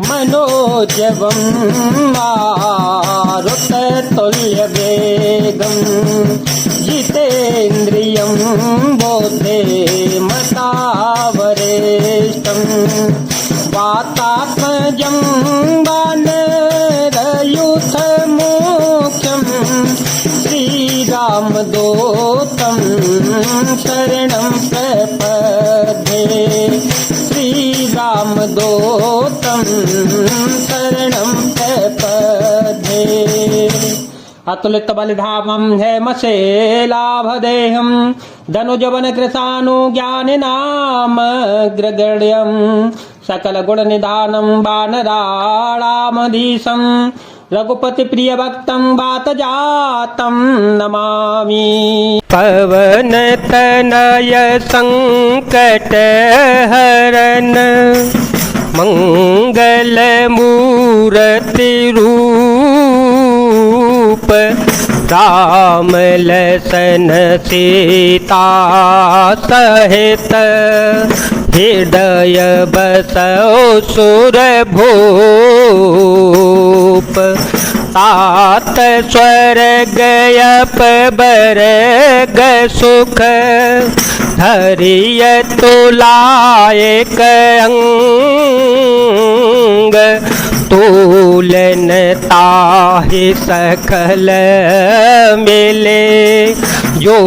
मनोजवं मारुततुल्यवेगं जितेन्द्रियं बोधे मतावरेष्टं वातात्मजं वानरयूथमुख्यं श्रीरामदूतं शरणं प्रपद्ये श्रीरामदूतं शरणं प्रपद्ये। अतुलित बलिधामं हेमशेलाभदेहं धनुजवन कृशानुज्ञानिनामग्रगण्यं सकलगुणनिधानं वानराणामधीशं रघुपतिप्रियभक्तं वातजातं नमामि। पवनतनय संकटहरण मंगलमूर्तिरूप राम लसन सीता सहित हृदय बसौ सुरभूप तात स्वर्ग अपबरग सुख धरिय तुलायक अंग तूलन ताहि सकल मिले जो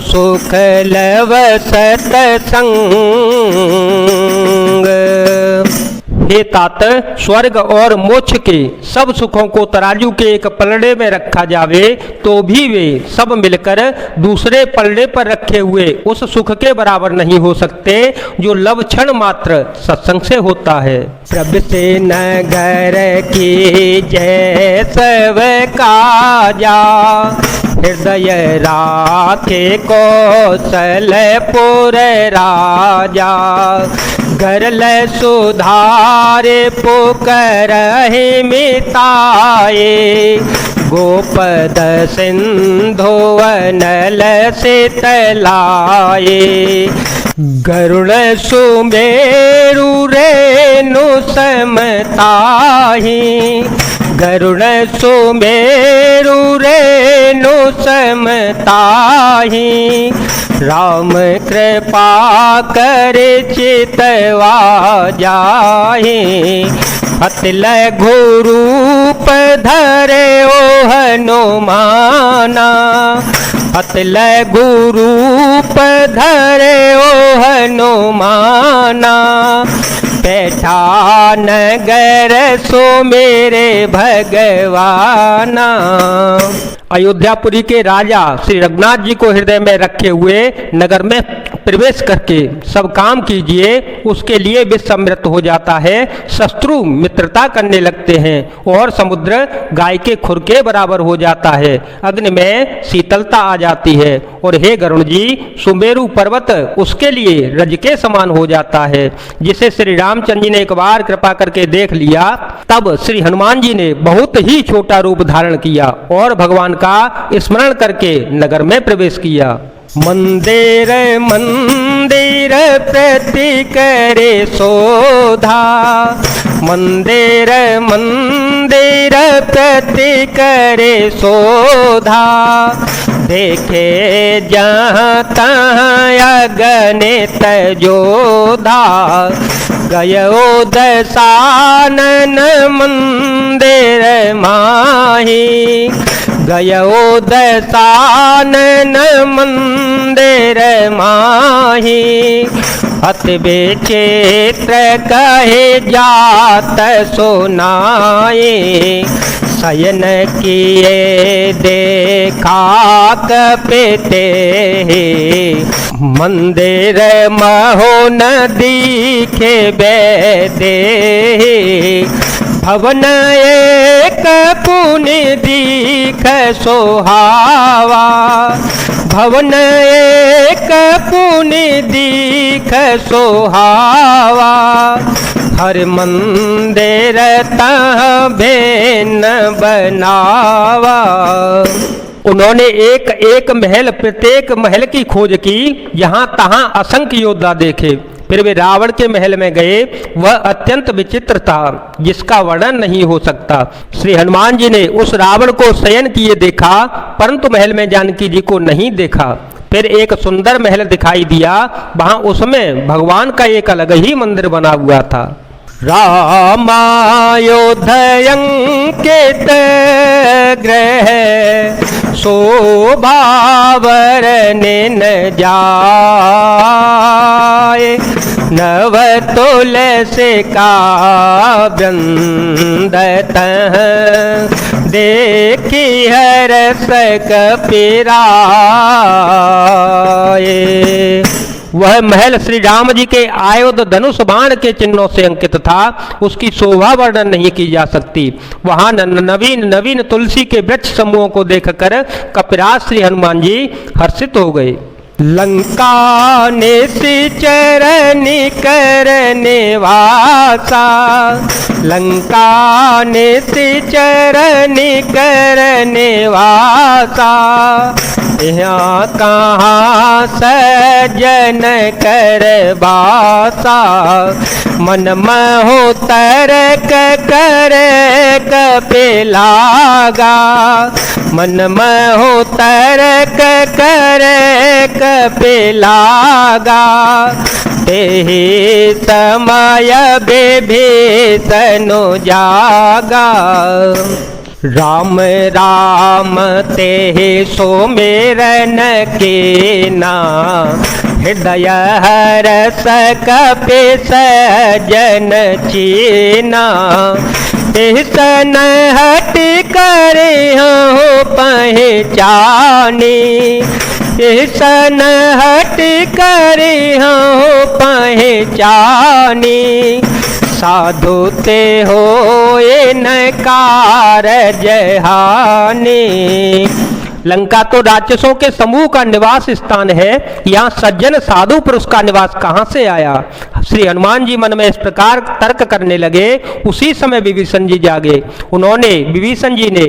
सुख लव सतसंग। हे तात, स्वर्ग और मोक्ष के सब सुखों को तराजू के एक पलड़े में रखा जावे तो भी वे सब मिलकर दूसरे पलड़े पर रखे हुए उस सुख के बराबर नहीं हो सकते जो लव क्षण मात्र सत्संग से होता है। प्रभु से नगर की जय सब काजा हृदय राखे कौशलपुर राजा गरल सुधारे पुकरहि मिताए गोपद सिंधु अनल शीतलाए गरुड़ सुमेरु रेणु समताहि गरुड़ सुमेरु रेणु समताहि राम कृपा करे चितवा जाहि अतिल गुरूप धरे ओ हनुमाना अतिल गुरूप धरे ओ हनुमाना बैठा नगर सो मेरे भगवाना। अयोध्यापुरी के राजा श्री रघुनाथ जी को हृदय में रखे हुए नगर में प्रवेश करके सब काम कीजिए, उसके लिए विश्वामित्र हो जाता है, शत्रु मित्रता करने लगते हैं और समुद्र गाय के खुर के बराबर हो जाता है, अग्नि में शीतलता आ जाती है और हे गरुण जी सुमेरु पर्वत उसके लिए रज के समान हो जाता है। जिसे श्री रामचंद्र जी ने एक बार कृपा करके देख लिया तब श्री हनुमान जी ने बहुत ही छोटा रूप धारण किया और भगवान का स्मरण करके नगर में प्रवेश किया। मंदिर मंदिर प्रति करे शोधा मंदिर मंदिर प्रति करे शोधा देखे जहाँ तहाँ अगणित जोधा गयो दशानन मंदिर माही गयो दशानन मंदिर माही अति विचित्र कहे जात सुनाए शयन किए देखा कपिते मंदिर महो न दिखे बैदे भवन एक पुण्य दीख सोहावा भवन एक पुण्य दीख सोहावा हर मंदिर तह भेन बनावा। उन्होंने एक एक महल प्रत्येक महल की खोज की, यहाँ तहाँ असंख्य योद्धा देखे फिर वे रावण के महल में गए। वह अत्यंत विचित्र था, जिसका वर्णन नहीं हो सकता। श्री हनुमान जी ने उस रावण को शयन किए देखा, परंतु महल में जानकी जी को नहीं देखा। फिर एक सुंदर महल दिखाई दिया, वहां उसमें भगवान का एक अलग ही मंदिर बना हुआ था। रामायोधयंकित ग्रह शोभावरने न जाए, नव तुलसी का वृंद देखी हरस कपिराए। वह महल श्री राम जी के आयुध धनुष बाण के चिन्हों से अंकित था। उसकी शोभा वर्णन नहीं की जा सकती। वहां नवीन नवीन तुलसी के वृक्ष समूहों को देखकर कपिराज श्री हनुमान जी हर्षित हो गए। लंका निश्चर करने वासा, लंका निश्चर करने वासा, यहाँ कहाँ सजन कर बासा, मन महो तरक कर कपिलागा, मन महो तरक कर कपिलागा, तेहि समय विभीषण जागा। राम राम तेहि सुमिरन कीना, हृदय हरष कपि सजन चीना, तिसन हट करे हो पहचानी, तिसन हट करे हो पहचानी, साधु ते होए न कारज हानि। लंका तो राक्षसों के समूह का निवास स्थान है, यहाँ सज्जन साधु पुरुष का निवास कहाँ से आया। श्री हनुमान जी मन में इस प्रकार तर्क करने लगे। उसी समय विभीषण जी जागे। विभीषण जी ने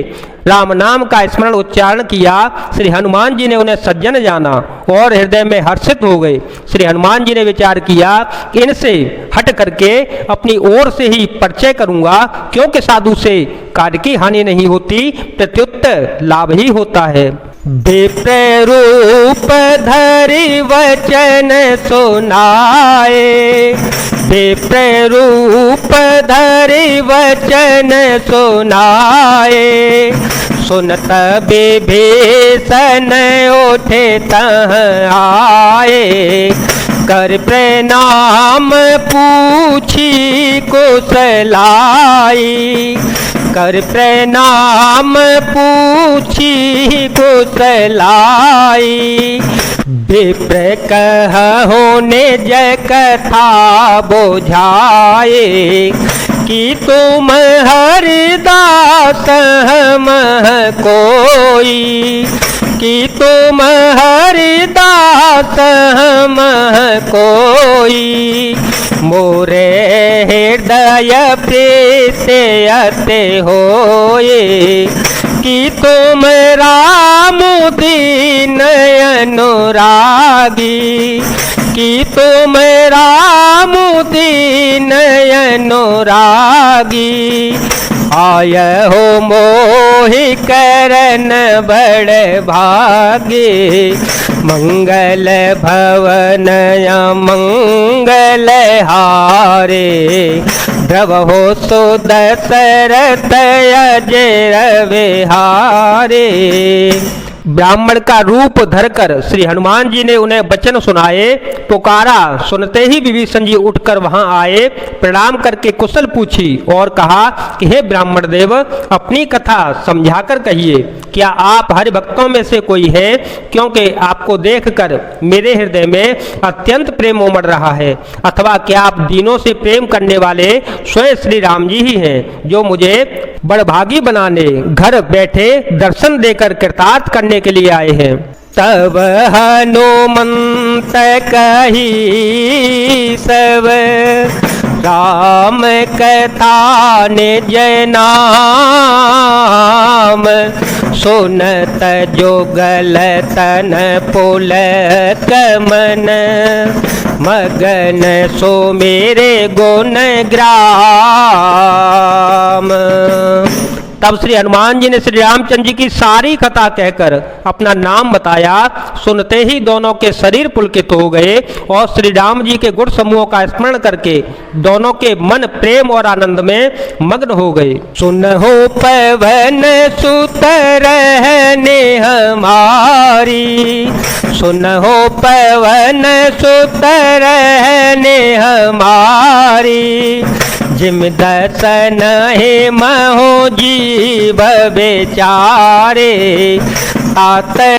राम नाम का स्मरण उच्चारण किया। श्री हनुमान जी ने उन्हें सज्जन जाना और हृदय में हर्षित हो गए। श्री हनुमान जी ने विचार किया कि इनसे हट करके अपनी ओर से ही परिचय करूंगा, क्योंकि साधु से कार्य की हानि नहीं होती, प्रत्युत लाभ ही होता है। विप्र रूप धरि वचन सुनाए, विप्र रूप धरि वचन सुनाए, सुनत विभीषण उठे तह आए, कर प्रणाम पूछी कुशलाई, कर प्रणाम पूछी कुशलाई, विप्र कहु निज कथा बुझाए, कि तुम हरिदास हम कोई, कि तुम हरिदास हम कोई, मोरे हृदय प्रीत अति होए, कि तुम राम दीन अनुरागी, कि तुम राम दीन अनुरागी, आय हो मोहि करन बड़ भागे, मंगल भवन मंगल हारे, द्रवहो सुदशरथ अजर विहारे। ब्राह्मण का रूप धरकर श्री हनुमान जी ने उन्हें वचन सुनाए। पुकारा सुनते ही विभीषण जी उठकर वहां आए, प्रणाम करके कुशल पूछी और कहा कि हे ब्राह्मण देव, अपनी कथा समझाकर कहिए। क्या आप हरि भक्तों में से कोई है? क्योंकि आपको देखकर मेरे हृदय में अत्यंत प्रेम उमड़ रहा है। अथवा क्या आप दीनों से प्रेम करने वाले स्वयं श्री राम जी ही हैं, जो मुझे बड़भागी बनाने घर बैठे दर्शन देकर कृतार्थ करने के लिए आए हैं। तब हनुमंत कही सब राम कथा निज नाम, सुनत जोगल तन पुलक मन, मगन सो मेरे गुण ग्राम। तब श्री हनुमान जी ने श्री रामचंद्र जी की सारी कथा कहकर अपना नाम बताया। सुनते ही दोनों के शरीर पुलकित हो गए और श्री राम जी के गुण समूहों का स्मरण करके दोनों के मन प्रेम और आनंद में मग्न हो गए। सुनहो पवन सुत रहने हमारी, सुनहो पवन सुत रहने हमारी, जिम दर्शन हे महो जीव बेचारे तात